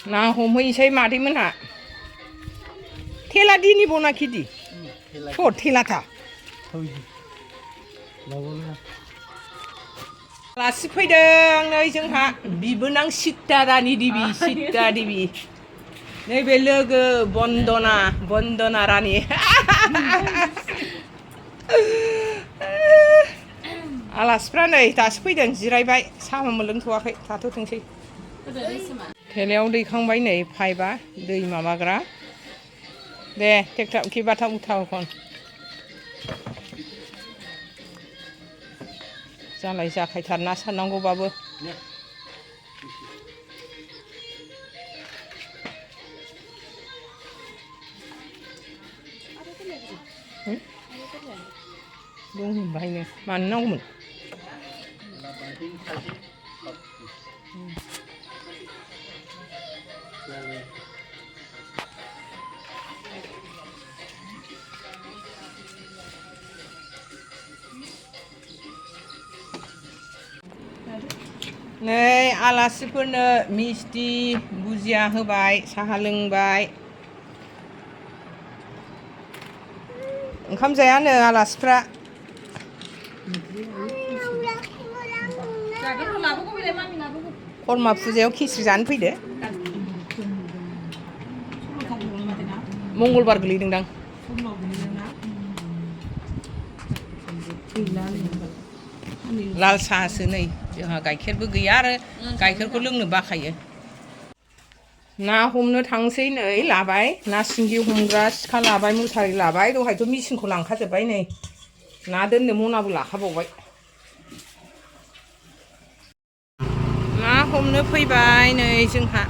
ना हमहैसै मादैमोनहा थेला दिनि बना खिदि थ' थेलाथा आलासि फैदों नै जोंहा बिबोनां सित्ता रानि देबि सित्ता देबि नैबे लोगो बन्दना रानि आलासिफ्रा नै दासो फैदों जिरायबाय साहा मोनलोंथ'वाखै थाथ'थोंसै थेलायाव दैखांबाय नै पाइपआ दै माबाग्रा दे टेक्टार की बाथा उठा हखन जालाय जाखायथार ना सारनांगौबाबो दं होनबायनो मानो नांगौमोन नै आलासिफोरनो मिस्टि भुजिया होबाय साहा लोंबाय ओंखाम जायानो आलासिफ्रा खरमा फुजायाव खिस्रि जानो फैदो मंगलबार गोलैदोंदां लाल साहासो नै जोंहा गाइखेरबो गैया आरो गाइखेरखौ लोंनो बाखायो ना हमनो थांसै नै लाबाय ना सिंगि हमग्रा सिखा लाबाय मुसारि लाबाय दहायथ' मेचिनखौ लांखाजोब्बाय नै ना दोननो मनाबो लाखाबावबाय ना हमनो फैबाय नै जोंहा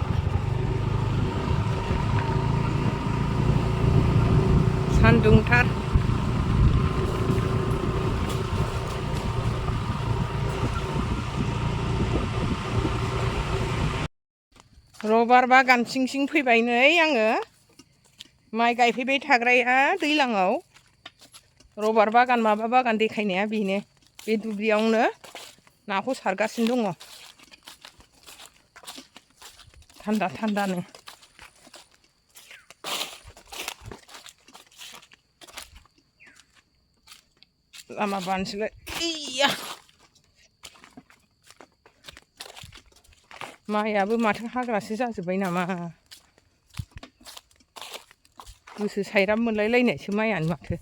सान्दुंथार रबार बागान सिं सिं फैबाय नै आङो माइ गायफैबाय थाग्राया दैज्लाङाव रबार बागान माबा बागान देखायनाया बेनो बे दुब्लियावनो नाखौ सारगासिनो दङ थान्दा थान्दानो लामा बानसैलाय इया माइयाबो माथो हाग्रासो जाजोब्बाय नामा गोसो सायराम मोनलाय लायनायसो माइयानो माथो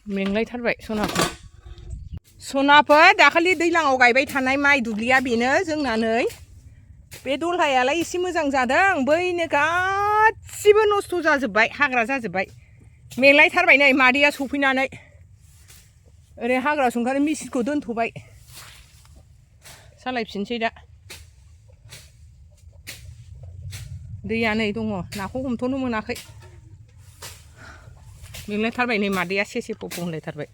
मेंलायथारबाय सनाफोर दाखालि दैज्लाङाव गायबाय थानाय माइ दुब्लिया बेनो जोंना नै बे दलहायालाय एसे मोजां जादों बैनो गासिबो नस्थ' जाजोब्बाय हाग्रा जाजोब्बाय मेंलायथारबाय नै मादैया सफैनानै ओरै हाग्रा संखानो मेचिनखौ दोनथ'बाय सालायफिनसै दा दैया नै दङ नाखौ हमथ'नो मोनाखै मेंलायथारबाय नै मादैया सेसे फफ' होनलायथारबाय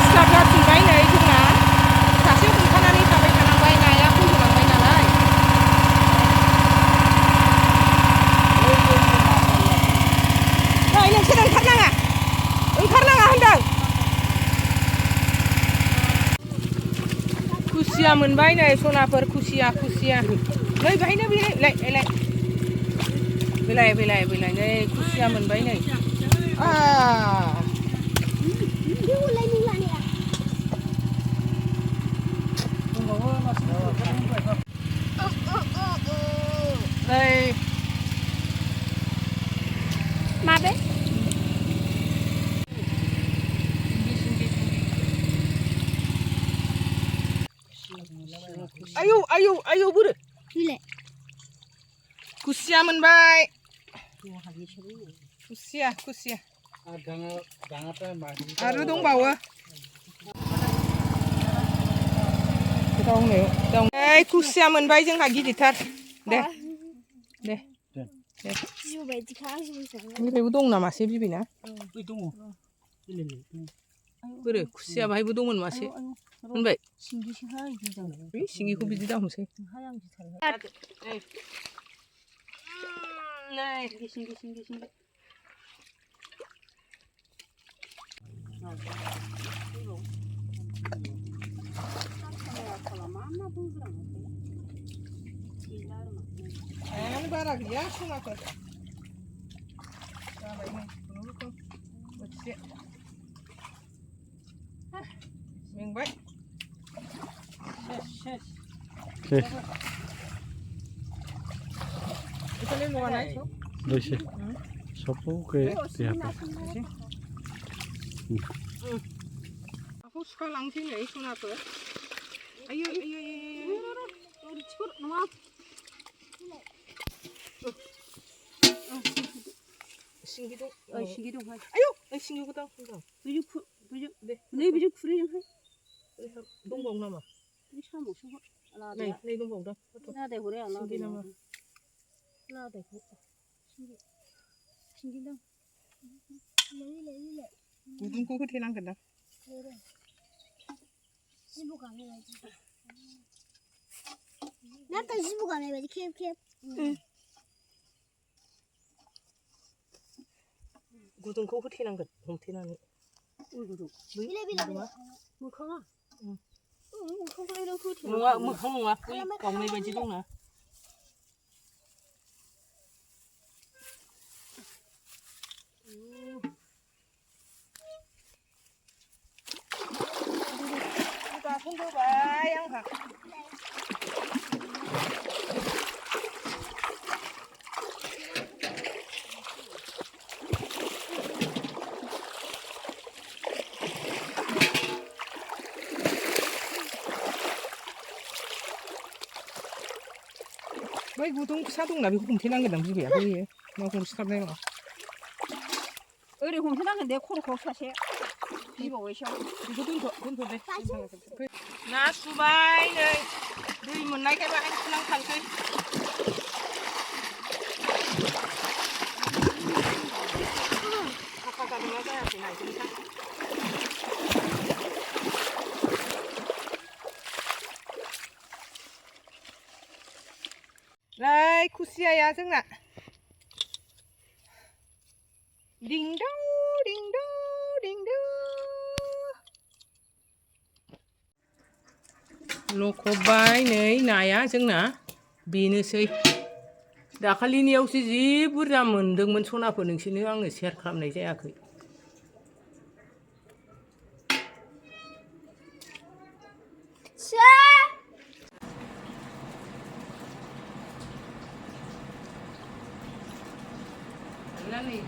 सिख्लाब जाफिनबाय नै जोंना सासे हमथानानै थाबाय थानांबाय नाया फैहोलांबाय नालाय नै नोंसोर ओंखारनाङा होनदों खुसिया मोनबाय नै सनाफोर खुसिया नै बेहायनो बेलाय नै खुसिया मोनबाय नै माबे आयौ बोरो खुसिया मोनबाय खुसिया आरो दंबावो खुसिया मोनबाय जोंहा गिदिरथार दे बेनिफ्रायबो दं नामासे बिबैना बोरो खुसिया बाहायबो दंमोन मासे मोनबाय सिंगिखौ बिदि दाहमसै Ayan, bara gaya sunakır. Zabaय नै खुनुरुखुम बोथिसे मेंबाय सेस इखाने लगानाय सब Dose. Sopo ke tiap. Aku suka langsing nih sunakır. Ayo. 신기동. 신기동 하. 아유, 신기구다. 부juk. 네. 네 부juk 구리는 하. 동봉 남아. 이 참 무슨 거. 네, 동봉다. 나 대 그래 안 신기 남아. 나 대. 신기동. 우둔 거 흐티난 건다. 시부 가면 되지. 나도 시부 가면 되지. 캡. 응. 우둔 거 흐티난 것, 흐티나니. 우구도. 빌레빌레. 뭐 커가? 응. 커가 이런 거 티. 뭐 không à? Còn này về chứ không nè. Ta không có bài ăn hả? Mấy gutung 사동 나비 구금 티난 게 남집이야. 그게 나 그거 스탑 내가. 어리 홈스나는 내 코로 거기 사세. 이거 왜 셔? 이거 돈더 돼. 나 수바이 này. Đi mình lấy cái bãi năng thành cây. 아까 내가 가야 돼. 나 이제 Đây, Kusia जोंना. लखबबाय नै नाया जोंना बेनोसै दाखालिनियावसो जि बुरजा मोनदोंमोन सनाफोर नोंसोरनो आङो share खालामनाय जायाखै Lani.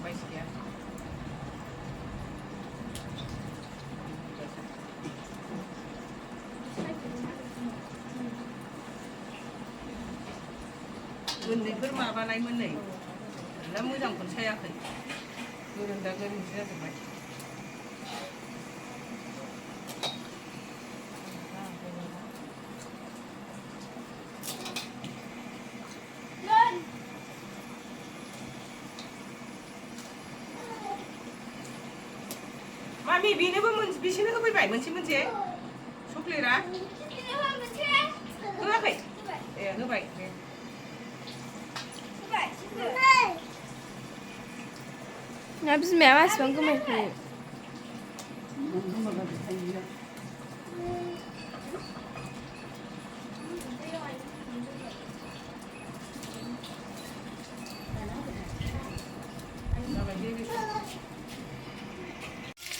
Baik. मोननैफोर माबानायमोन नै दा मोजांखौनो सायाखै गोरोंदा गोरोंसो जाजोब्बाय मामि बेनोबो बिसोरनो होफैबाय मोनसे चक्लेटआ होआखै ए होबाय दे 나 무슨 매화스 방금 했어요.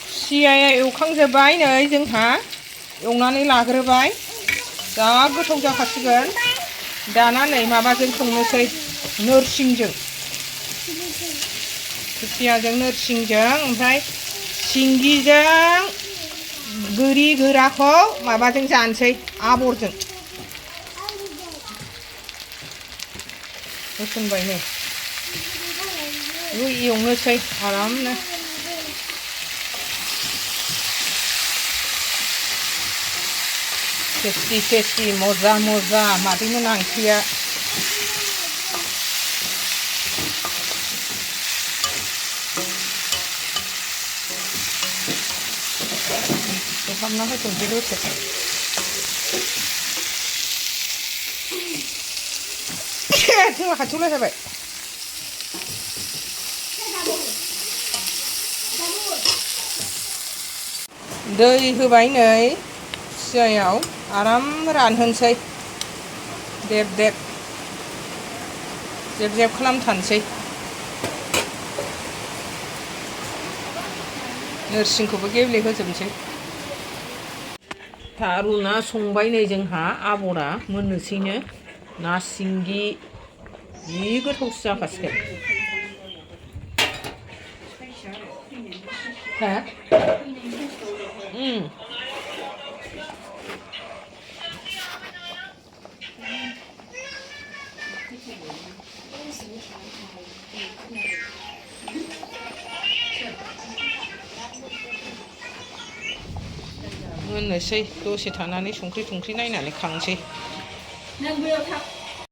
सियाया एवखांजोब्बाय नै जोंहा एवनानै लाग्रोबाय जा गोथाव जाखासिगोन दाना नै माबाजों संनोसै नोरसिंजों खुसियाजों नोरसिंजों ओमफ्राय सिंगिजों गोरि गोराखौ माबाजों जानोसै आबरजों होसनबाय नै एवनोसै आरामनो टेस्टि मजा मादैमोन ओंख्रिया खालामना होथ'नोसै दसे जोंहा खाथियाव लायजाबाय दै होबाय नै खुसियायाव आराम रानहोनोसै देब देब जेब जेब खालामथारनोसै नोरसिंखौबो गेब्लेहोजोबनोसै थारुना संबाय नै जोंहा आबरा मोननोसैनो ना सिंगि जि गोथावसो जाखासिगोन हा मोननोसै दसे थानानै संख्रि थंख्रि नायनानै खांसै नों बैयाव थाब